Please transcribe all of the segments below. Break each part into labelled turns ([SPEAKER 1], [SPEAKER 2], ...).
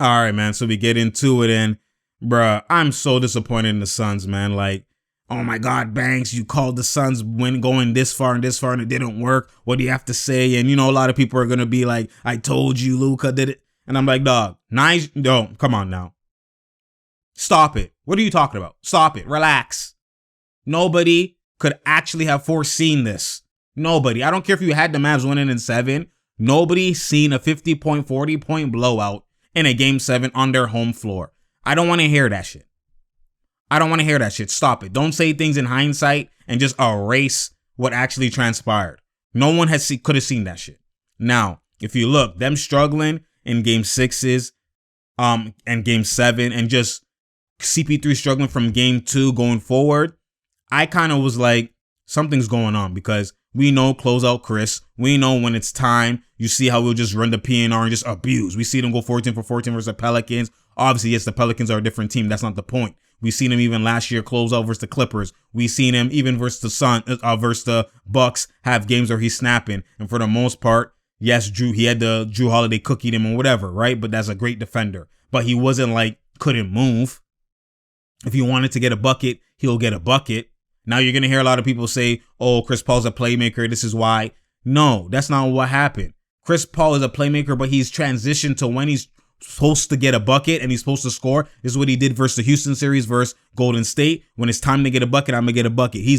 [SPEAKER 1] All right, man. So we get into it, and bruh, I'm so disappointed in the Suns, man. Like, oh my God, Banks, you called the Suns when going this far and it didn't work. What do you have to say? And a lot of people are gonna be like, I told you, Luka did it. And I'm like, dog, nice. No, come on now. Stop it. What are you talking about? Stop it. Relax. Nobody could actually have foreseen this. Nobody. I don't care if you had the Mavs winning in 7. Nobody seen a 50-point, 40-point blowout in a game 7 on their home floor. I don't want to hear that shit. I don't want to hear that shit. Stop it. Don't say things in hindsight and just erase what actually transpired. No one could have seen that shit. Now, if you look, them struggling in game 6s and game 7 and just CP3 struggling from game 2 going forward, I kind of was like, something's going on, because we know closeout Chris. We know when it's time. You see how we'll just run the PNR and just abuse. We see them go 14 for 14 versus the Pelicans. Obviously, yes, the Pelicans are a different team. That's not the point. We seen them even last year close out versus the Clippers. We seen him even versus the versus the Bucks have games where he's snapping. And for the most part, yes, he had the Drew Holiday cookied him and whatever, right? But that's a great defender. But he wasn't like couldn't move. If he wanted to get a bucket, he'll get a bucket. Now you're going to hear a lot of people say, oh, Chris Paul's a playmaker. This is why. No, that's not what happened. Chris Paul is a playmaker, but he's transitioned to when he's supposed to get a bucket and he's supposed to score. This is what he did versus the Houston series versus Golden State. When it's time to get a bucket, I'm going to get a bucket. He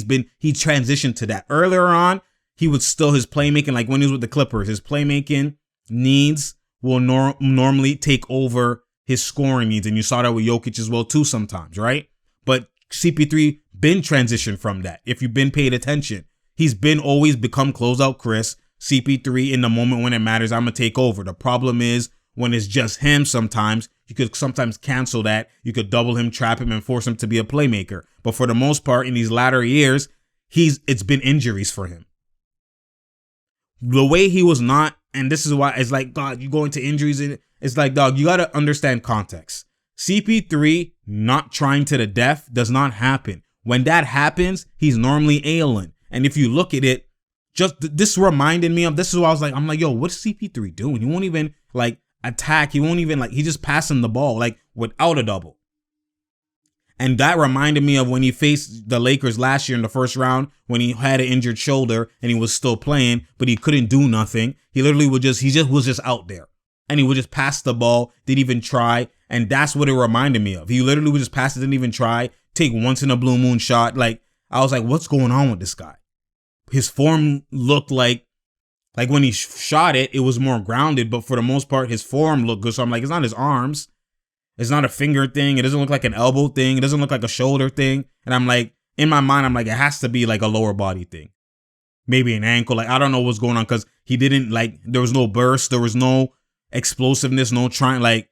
[SPEAKER 1] transitioned to that. Earlier on, he was still his playmaking, like when he was with the Clippers, his playmaking needs will normally take over his scoring needs. And you saw that with Jokic as well too sometimes, right? But CP3 been transitioned from that. If you've been paid attention, he's been always become closeout Chris. CP3 in the moment when it matters, I'm going to take over. The problem is when it's just him sometimes, you could sometimes cancel that. You could double him, trap him, and force him to be a playmaker. But for the most part, in these latter years, it's been injuries for him. The way he was not, and this is why it's like, God, you go into injuries, and it's like, dog, you got to understand context. CP3 not trying to the death does not happen. When that happens, he's normally ailing. And if you look at it, just this reminded me of, this is why I was like, I'm like, yo, what's CP3 doing? He won't even like attack. He won't even he just passing the ball like without a double. And that reminded me of when he faced the Lakers last year in the first round when he had an injured shoulder and he was still playing, but he couldn't do nothing. He literally was just out there. And he would just pass the ball, didn't even try. And that's what it reminded me of. He literally would just pass it, didn't even try, take once in a blue moon shot. Like, I was like, what's going on with this guy? His form looked like when he shot it, it was more grounded. But for the most part, his form looked good. So I'm like, it's not his arms. It's not a finger thing. It doesn't look like an elbow thing. It doesn't look like a shoulder thing. And I'm like, in my mind, I'm like, it has to be like a lower body thing. Maybe an ankle. Like, I don't know what's going on because he didn't there was no burst. There was no explosiveness, no trying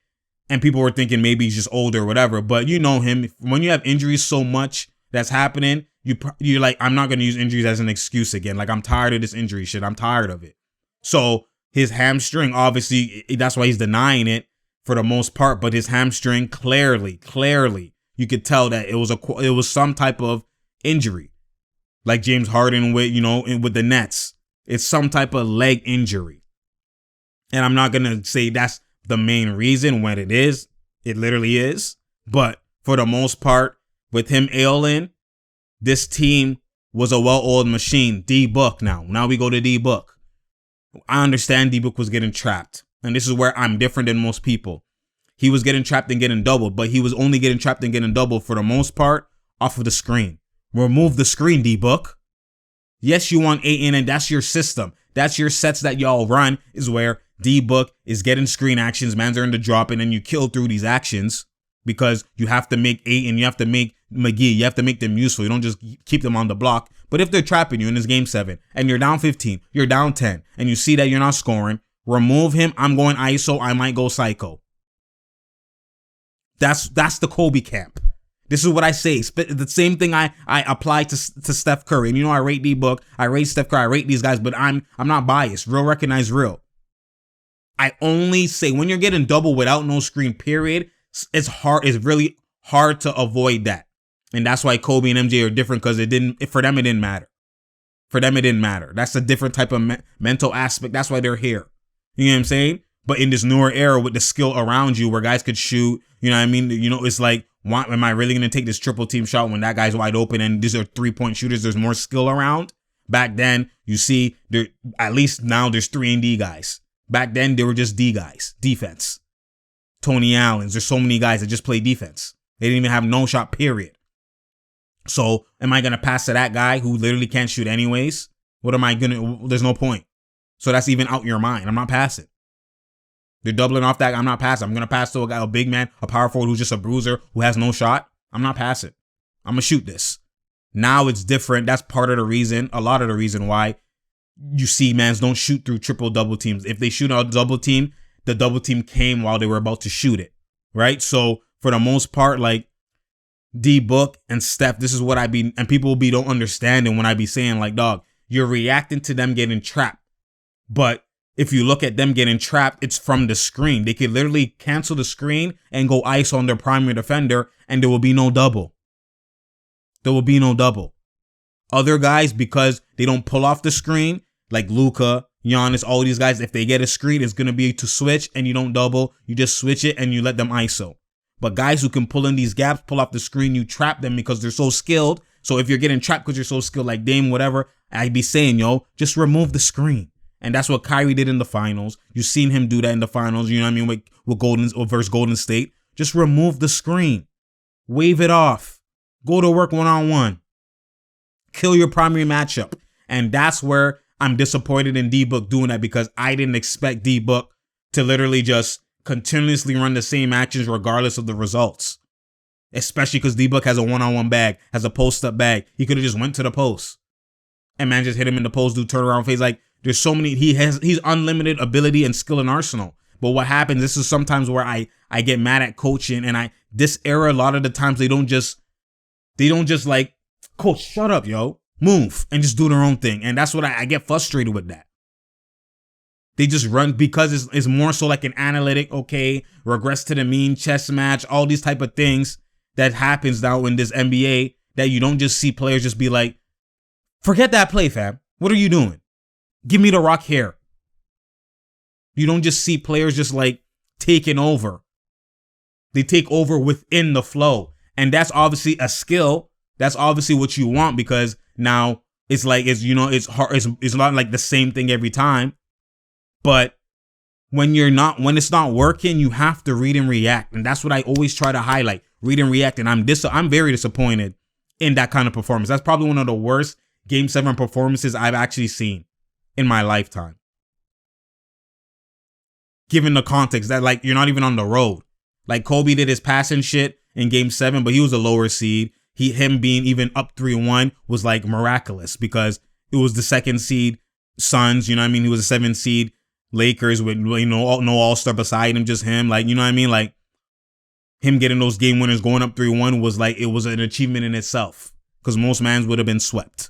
[SPEAKER 1] and people were thinking maybe he's just older or whatever. But you know him. When you have injuries so much that's happening, you're like, I'm not going to use injuries as an excuse again. Like, I'm tired of this injury shit. I'm tired of it. So his hamstring, obviously, that's why he's denying it for the most part. But his hamstring, clearly, you could tell that it was some type of injury, like James Harden with the Nets. It's some type of leg injury, and I'm not gonna say that's the main reason when it is. It literally is, but for the most part, with him ailing, this team was a well-oiled machine. D-Book now we go to D-Book. I understand D-Book was getting trapped. And this is where I'm different than most people. He was getting trapped and getting doubled, but he was only getting trapped and getting doubled for the most part off of the screen. Remove the screen, D-Book. Yes, you want 8 in, and that's your system. That's your sets that y'all run, is where D-Book is getting screen actions, mans are in the drop, and then you kill through these actions because you have to make 8 and you have to make McGee. You have to make them useful. You don't just keep them on the block. But if they're trapping you in this game 7 and you're down 15, you're down 10, and you see that you're not scoring, remove him. I'm going ISO. I might go psycho. That's the Kobe camp. This is what I say. The same thing I apply to Steph Curry. And I rate D-Book. I rate Steph Curry. I rate these guys, but I'm not biased. Real recognize real. I only say when you're getting double without no screen, period, it's hard. It's really hard to avoid that. And that's why Kobe and MJ are different, because for them, it didn't matter. For them, it didn't matter. That's a different type of mental aspect. That's why they're here. You know what I'm saying? But in this newer era with the skill around you where guys could shoot, you know what I mean? You know, it's like, why am I really going to take this triple team shot when that guy's wide open and these are 3-point shooters? There's more skill around. Back then, you see, there at least now there's 3-and-D guys. Back then, they were just D guys, defense. Tony Allen's, there's so many guys that just play defense. They didn't even have no shot, period. So, am I going to pass to that guy who literally can't shoot anyways? What am I going to, there's no point. So that's even out your mind. I'm not passing. They're doubling off that. I'm not passing. I'm going to pass to a guy, a big man, a power forward who's just a bruiser who has no shot. I'm not passing. I'm going to shoot this. Now it's different. That's part of the reason, a lot of the reason why you see mans don't shoot through triple double teams. If they shoot a double team, the double team came while they were about to shoot it. Right? So for the most part, like D Book and Steph, this is what I be, and people will be don't understand. And when I be saying like, dog, you're reacting to them getting trapped. But if you look at them getting trapped, it's from the screen. They could literally cancel the screen and go ice on their primary defender, and there will be no double. There will be no double. Other guys, because they don't pull off the screen, like Luka, Giannis, all these guys, if they get a screen, it's going to be to switch, and you don't double. You just switch it, and you let them ISO. But guys who can pull in these gaps, pull off the screen, you trap them because they're so skilled. So if you're getting trapped because you're so skilled, like Dame, whatever, I'd be saying, yo, just remove the screen. And that's what Kyrie did in the finals. You've seen him do that in the finals, you know what I mean, with Golden or versus Golden State. Just remove the screen. Wave it off. Go to work one-on-one. Kill your primary matchup. And that's where I'm disappointed in D-Book doing that, because I didn't expect D-Book to literally just continuously run the same actions regardless of the results. Especially because D-Book has a one-on-one bag, has a post-up bag. He could have just went to the post. And man just hit him in the post, do turnaround phase. Like, there's so many, he's unlimited ability and skill and arsenal. But what happens, this is sometimes where I get mad at coaching, and this era, a lot of the times they don't just like, coach, shut up, yo, move, and just do their own thing. And that's what I get frustrated with that. They just run because it's more so like an analytic, okay, regress to the mean, chess match, all these type of things that happens now in this NBA, that you don't just see players just be like, forget that play, fam. What are you doing? Give me the rock here. You don't just see players just like taking over. They take over within the flow. And that's obviously a skill. That's obviously what you want, because now it's like, it's hard. It's not like the same thing every time. But when it's not working, you have to read and react. And that's what I always try to highlight. Read and react. And I'm very disappointed in that kind of performance. That's probably one of the worst Game 7 performances I've actually seen in my lifetime. Given the context that, like, you're not even on the road. Like, Kobe did his passing shit in Game 7, but he was a lower seed. Him being even up 3-1 was like miraculous, because it was the second seed Suns, you know what I mean? He was a 7th seed Lakers with, you know, no all-star beside him, just him. Like, you know what I mean? Like, him getting those game winners going up 3-1 was like, it was an achievement in itself, because most mans would have been swept.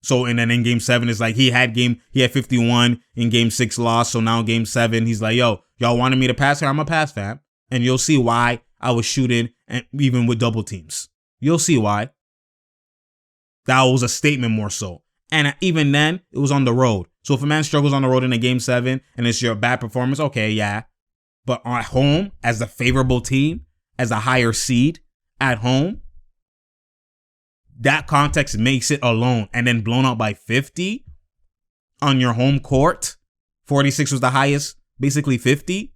[SPEAKER 1] So, and then in Game 7, it's like he had 51 in Game 6 loss. So now Game 7, he's like, yo, y'all wanted me to pass here? I'm a pass, fam. And you'll see why I was shooting, and even with double teams. You'll see why. That was a statement more so. And even then, it was on the road. So if a man struggles on the road in a Game 7 and it's your bad performance, okay, yeah. But at home, as the favorable team, as a higher seed at home, that context makes it alone. And then blown out by 50 on your home court. 46 was the highest, basically 50.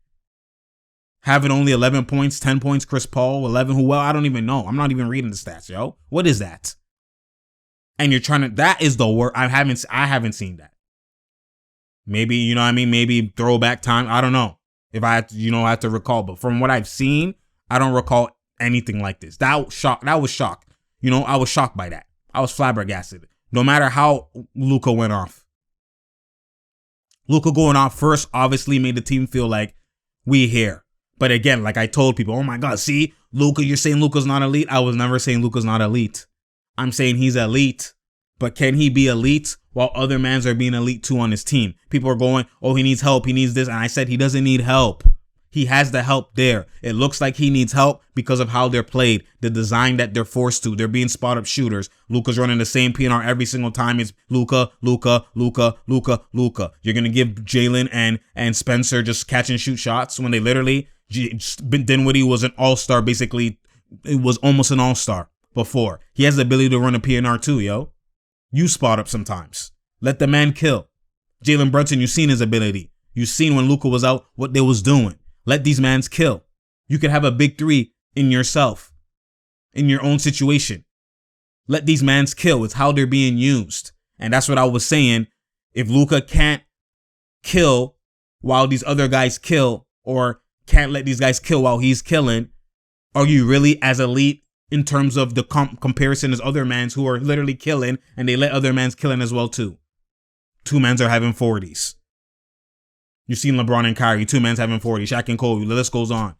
[SPEAKER 1] Having only 11 points, 10 points, Chris Paul, 11, who, well, I don't even know. I'm not even reading the stats, yo. What is that? And you're trying to, that is the worst. I haven't seen that. Maybe, you know what I mean? Maybe throwback time. I don't know. If I had to, I have to recall. But from what I've seen, I don't recall anything like this. That was shock. I was shocked by that. I was flabbergasted. No matter how Luka went off. Luka going off first obviously made the team feel like we here. But again, like I told people, oh my God, see, Luka, you're saying Luka's not elite? I was never saying Luka's not elite. I'm saying he's elite. But can he be elite while other mans are being elite too on his team? People are going, oh, he needs help. He needs this. And I said he doesn't need help. He has the help there. It looks like he needs help because of how they're played, the design that they're forced to. They're being spot-up shooters. Luka's running the same PNR every single time. It's Luka, Luka, Luka, Luka, Luka. You're going to give Jalen and Spencer just catch and shoot shots when they literally, Dinwiddie was an all-star basically. It was almost an all-star before. He has the ability to run a PNR too, yo. You spot up sometimes. Let the man kill. Jalen Brunson, you've seen his ability. You've seen when Luka was out what they was doing. Let these mans kill. You could have a big three in yourself, in your own situation. Let these mans kill. It's how they're being used. And that's what I was saying. If Luka can't kill while these other guys kill, or can't let these guys kill while he's killing, are you really as elite in terms of the comparison as other mans who are literally killing and they let other mans killing as well too? Two mans are having 40s. You've seen LeBron and Kyrie, two mans having 40, Shaq and Kobe, the list goes on.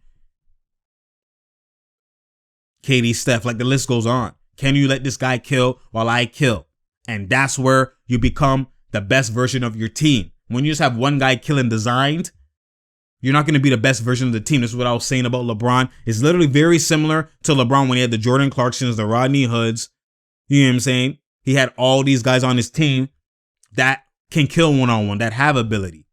[SPEAKER 1] KD, Steph, like the list goes on. Can you let this guy kill while I kill? And that's where you become the best version of your team. When you just have one guy killing designed, you're not going to be the best version of the team. This is what I was saying about LeBron. It's literally very similar to LeBron when he had the Jordan Clarksons, the Rodney Hoods. You know what I'm saying? He had all these guys on his team that can kill one-on-one, that have ability.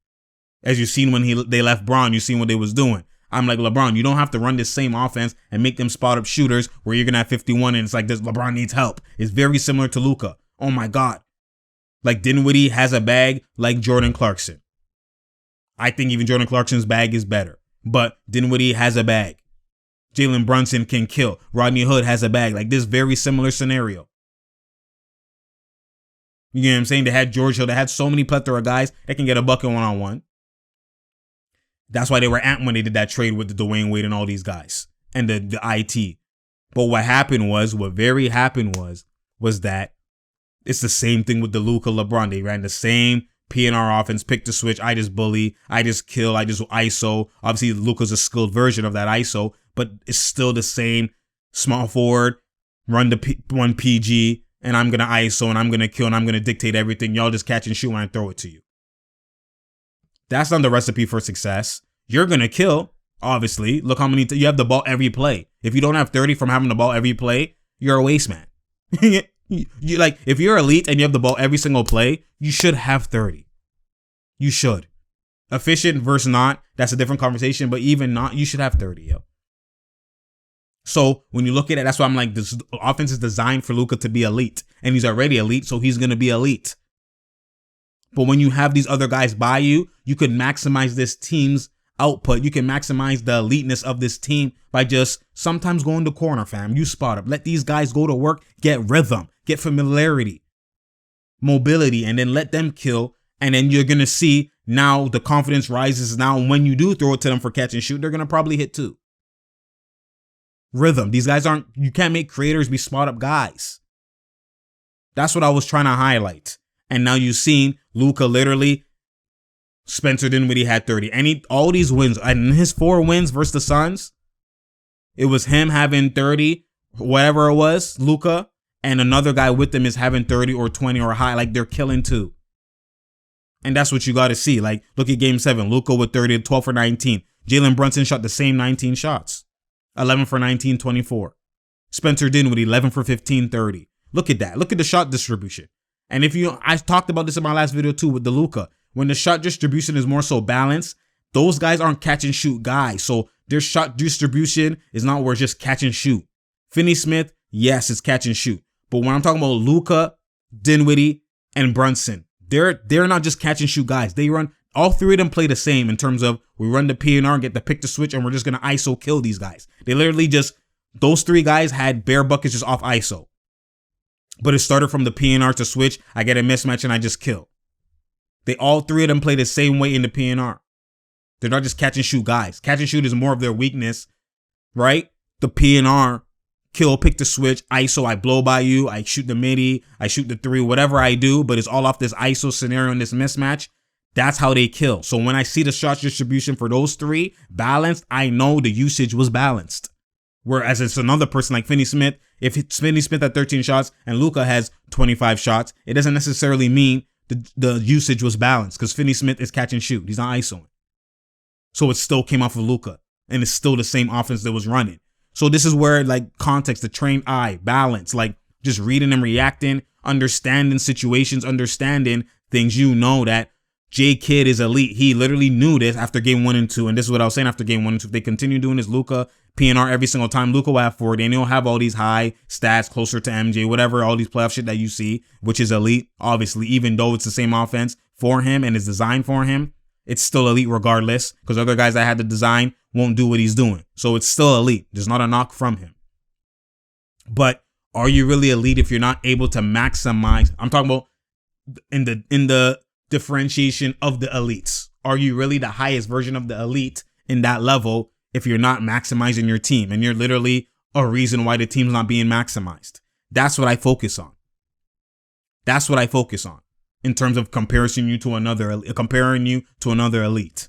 [SPEAKER 1] As you've seen when they left Bron, you've seen what they was doing. I'm like, LeBron, you don't have to run this same offense and make them spot up shooters where you're going to have 51 and it's like this. LeBron needs help. It's very similar to Luka. Oh my God. Like Dinwiddie has a bag like Jordan Clarkson. I think even Jordan Clarkson's bag is better, but Dinwiddie has a bag. Jalen Brunson can kill. Rodney Hood has a bag. Like this very similar scenario. You know what I'm saying? They had George Hill. They had so many plethora of guys that can get a bucket one-on-one. That's why they were amped when they did that trade with the Dwayne Wade and all these guys and the IT. But what happened was that it's the same thing with the Luka LeBron. They ran the same PNR offense, pick the switch. I just bully, I just kill, I just ISO. Obviously, Luka's a skilled version of that ISO, but it's still the same small forward, run the one PG, and I'm going to ISO and I'm going to kill and I'm going to dictate everything. Y'all just catch and shoot when I throw it to you. That's not the recipe for success. You're going to kill, obviously. Look how many you have the ball every play. If you don't have 30 from having the ball every play, you're a waste man. You like if you're elite and you have the ball every single play, you should have 30. You should. Efficient versus not, that's a different conversation, but even not, you should have 30, yo. So when you look at it, that's why I'm like, this offense is designed for Luka to be elite. And he's already elite, so he's going to be elite. But when you have these other guys by you, you could maximize this team's output. You can maximize the eliteness of this team by just sometimes going to corner, fam. You spot up. Let these guys go to work, get rhythm, get familiarity, mobility, and then let them kill. And then you're going to see now the confidence rises. Now when you do throw it to them for catch and shoot, they're going to probably hit too. Rhythm. These guys aren't, you can't make creators be spot up guys. That's what I was trying to highlight. And now you've seen Luka literally, Spencer Dinwiddie had 30. And all these wins, and his 4 wins versus the Suns, it was him having 30, whatever it was, Luka, and another guy with them is having 30 or 20 or high. Like they're killing too. And that's what you got to see. Like look at game 7, Luka with 30, 12 for 19. Jalen Brunson shot the same 19 shots. 11 for 19, 24. Spencer Dinwiddie, 11 for 15, 30. Look at that. Look at the shot distribution. And I talked about this in my last video too with the Luka. When the shot distribution is more so balanced, those guys aren't catch and shoot guys. So their shot distribution is not where it's just catch and shoot. Finney-Smith, yes, it's catch and shoot. But when I'm talking about Luka, Dinwiddie, and Brunson, they're not just catch and shoot guys. They run, all 3 of them play the same in terms of we run the PNR, get the pick to switch, and we're just going to ISO kill these guys. They literally just, those 3 guys had bare buckets just off ISO. But it started from the PNR to switch. I get a mismatch and I just kill. All 3 of them play the same way in the PNR. They're not just catch and shoot guys. Catch and shoot is more of their weakness, right? The PNR, kill, pick the switch, ISO, I blow by you, I shoot the midi, I shoot the 3, whatever I do, but it's all off this ISO scenario and this mismatch. That's how they kill. So when I see the shot distribution for those 3 balanced, I know the usage was balanced. Whereas it's another person like Finney-Smith, if Finney-Smith had 13 shots and Luka has 25 shots, it doesn't necessarily mean the usage was balanced because Finney-Smith is catch and shoot. He's not ISOing. So it still came off of Luka, and it's still the same offense that was running. So this is where like context, the trained eye, balance, like just reading and reacting, understanding situations, understanding things. You know that J Kidd is elite. He literally knew this after game 1 and 2. And this is what I was saying after game 1 and 2. If they continue doing this, Luka PNR every single time, Luka will have 40, and he'll have all these high stats closer to MJ, whatever, all these playoff shit that you see, which is elite. Obviously, even though it's the same offense for him and is designed for him, it's still elite regardless, because other guys that had the design won't do what he's doing. So it's still elite. There's not a knock from him. But are you really elite if you're not able to maximize? I'm talking about in the differentiation of the elites. Are you really the highest version of the elite in that level if you're not maximizing your team and you're literally a reason why the team's not being maximized? That's what I focus on. That's what I focus on in terms of comparing you to another elite.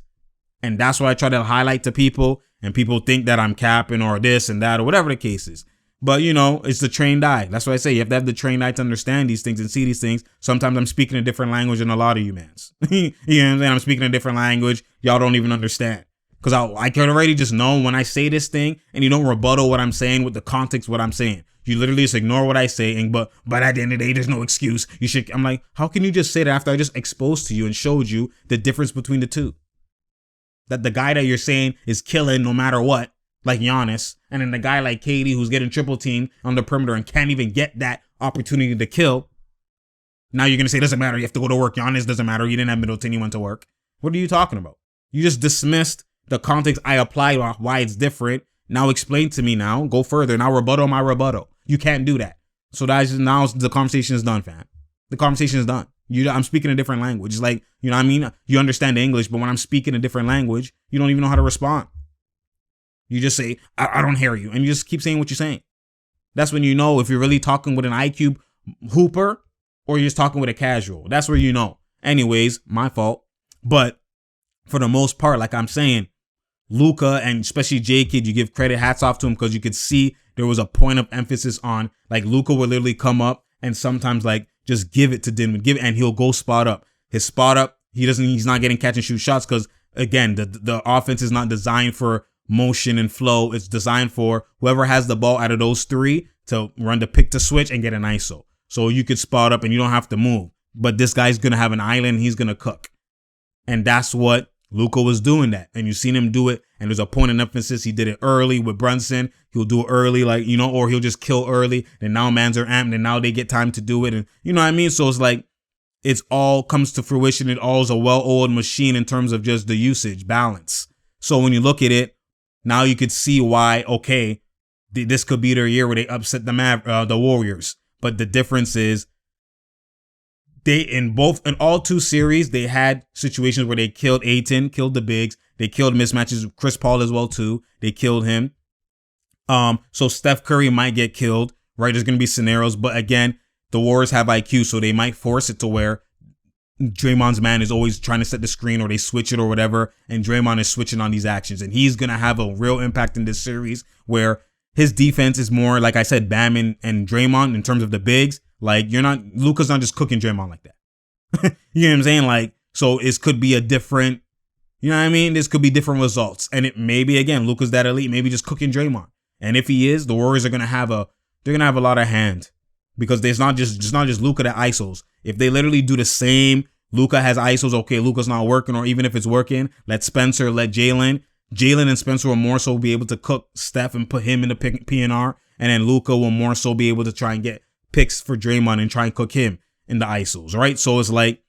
[SPEAKER 1] And that's what I try to highlight to people, and people think that I'm capping or this and that or whatever the case is. But, you know, it's the trained eye. That's why I say you have to have the trained eye to understand these things and see these things. Sometimes I'm speaking a different language than a lot of you mans. You know what I'm saying? I'm speaking a different language y'all don't even understand. Because I can already just know when I say this thing and you don't rebuttal what I'm saying with the context of what I'm saying. You literally just ignore what I say, and but at the end of the day, there's no excuse. I'm like, how can you just say that after I just exposed to you and showed you the difference between the two? That the guy that you're saying is killing no matter what, like Giannis, and then the guy like KD who's getting triple teamed on the perimeter and can't even get that opportunity to kill. Now you're going to say, it doesn't matter, you have to go to work. Giannis doesn't matter, you didn't have Middleton, you went to work. What are you talking about? You just dismissed the context I applied on why it's different. Now explain to me now, go further. Now rebuttal my rebuttal. You can't do that. So that's just, now the conversation is done, fam. The conversation is done. I'm speaking a different language. It's like, you know what I mean? You understand the English, but when I'm speaking a different language, you don't even know how to respond. You just say, I don't hear you. And you just keep saying what you're saying. That's when you know if you're really talking with an IQ hooper or you're just talking with a casual. That's where you know. Anyways, my fault. But for the most part, like I'm saying, Luka and especially J Kidd, you give credit, hats off to him, because you could see there was a point of emphasis on, like, Luka would literally come up and sometimes like just give it to Dinwiddie, and he'll go spot up. His spot up, he's not getting catch and shoot shots because, again, the offense is not designed for motion and flow. It's designed for whoever has the ball out of those three to run the pick to switch and get an ISO. So you could spot up and you don't have to move. But this guy's going to have an island and he's going to cook. And that's what Luka was doing that. And you've seen him do it. And there's a point of emphasis. He did it early with Brunson. He'll do it early, like, you know, or he'll just kill early. And now mans are amped and now they get time to do it. And you know what I mean? So it's like, it's all comes to fruition. It all is a well-oiled machine in terms of just the usage balance. So when you look at it, now you could see why, okay, this could be their year where they upset the Warriors. But the difference is in all two series, they had situations where they killed Ayton, killed the bigs. They killed mismatches. Chris Paul as well, too. They killed him. So Steph Curry might get killed, right? There's going to be scenarios. But again, the Warriors have IQ, so they might force it to where Draymond's man is always trying to set the screen or they switch it or whatever. And Draymond is switching on these actions. And he's going to have a real impact in this series where his defense is more, like I said, Bam and Draymond in terms of the bigs. Like, Luka's not just cooking Draymond like that. You know what I'm saying? Like, so it could be a different, you know what I mean? This could be different results. And it maybe, again, Luka's that elite, maybe just cooking Draymond. And if he is, the Warriors are going to have a lot of hand because there's not just Luka that ISOs. If they literally do the same, Luka has ISOs, okay, Luka's not working, or even if it's working, let Spencer, let Jalen and Spencer will more so be able to cook Steph and put him in the PNR. And then Luka will more so be able to try and get picks for Draymond and try and cook him in the ISOs, right? So it's like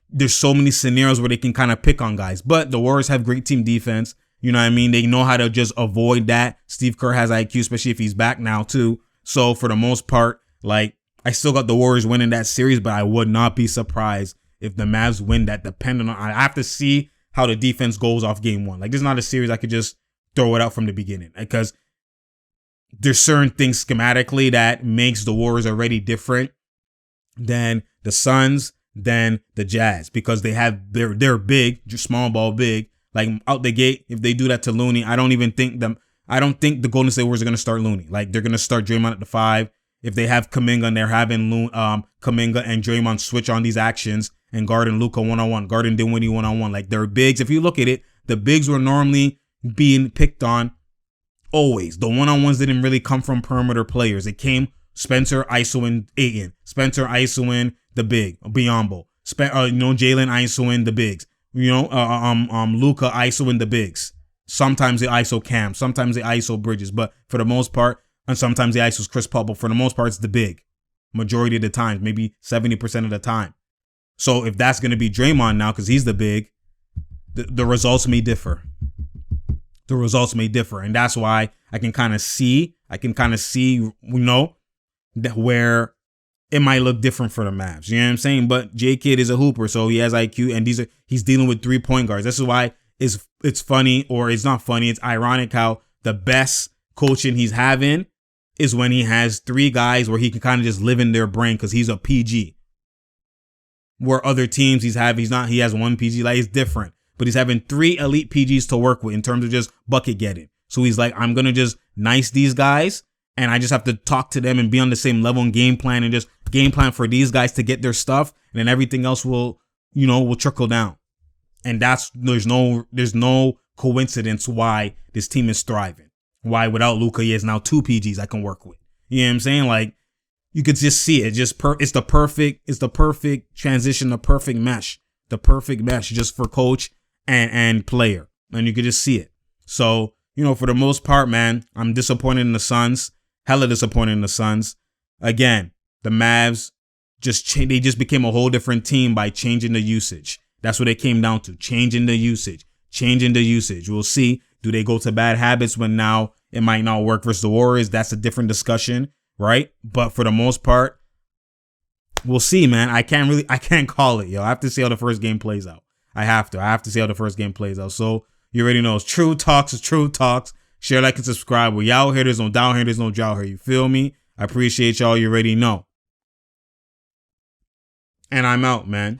[SPEAKER 1] there's so many scenarios where they can kind of pick on guys. But the Warriors have great team defense. You know what I mean? They know how to just avoid that. Steve Kerr has IQ, especially if he's back now too. So for the most part, like, I still got the Warriors winning that series, but I would not be surprised if the Mavs win that, depending on, I have to see how the defense goes off game one. Like, this is not a series I could just throw it out from the beginning because there's certain things schematically that makes the Warriors already different than the Suns, than the Jazz, because they're big, just small ball big. Like, out the gate, if they do that to Looney, I don't think the Golden State Warriors are going to start Looney. Like, they're going to start Draymond at the 5. If they have Kuminga and they're having Kuminga and Draymond switch on these actions and guarding Luka one-on-one, guarding Dinwiddie one-on-one. Like, they're bigs. If you look at it, The bigs were normally being picked on always. The one-on-ones didn't really come from perimeter players. It came Spencer, Isoing, Ayton. Spencer, Isoing, the big, Biyombo. Jalen Isoing, the bigs. Luka Isoing, the bigs. Sometimes they ISO Cam. Sometimes they ISO Bridges. But for the most part, and sometimes they ISO Chris Paul. But for the most part, it's the big. Majority of the time, maybe 70% of the time. So if that's going to be Draymond now, because he's the big, the results may differ. The results may differ. And that's why I can kind of see, that where it might look different for the Mavs. You know what I'm saying? But J Kid is a hooper, so he has IQ, and he's dealing with 3 point guards. This is why it's funny, or it's not funny. It's ironic how the best coaching he's having is when he has 3 guys where he can kind of just live in their brain because he's a PG. Where other teams he has 1 PG, like it's different. But he's having 3 elite PGs to work with in terms of just bucket getting. So he's like, I'm going to just nice these guys, and I just have to talk to them and be on the same level and game plan, and just game plan for these guys to get their stuff, and then everything else will trickle down. And there's no coincidence why this team is thriving. Why without Luka, he has now 2 PGs I can work with. You know what I'm saying? Like, you could just see it. It's the perfect transition, the perfect mesh just for coach and player. And you could just see it. So, for the most part, man, I'm disappointed in the Suns. Hella disappointed in the Suns. Again, the Mavs they just became a whole different team by changing the usage. That's what it came down to. Changing the usage. We'll see. Do they go to bad habits when now it might not work versus the Warriors? That's a different discussion, right? But for the most part, we'll see, man. I can't call it, yo. I have to see how the first game plays out. I have to see how the first game plays out. So you already know, it's True Talks. It's True Talks. Share, like, and subscribe. We out here. There's no down here. There's no drought here. You feel me? I appreciate y'all. You already know. And I'm out, man.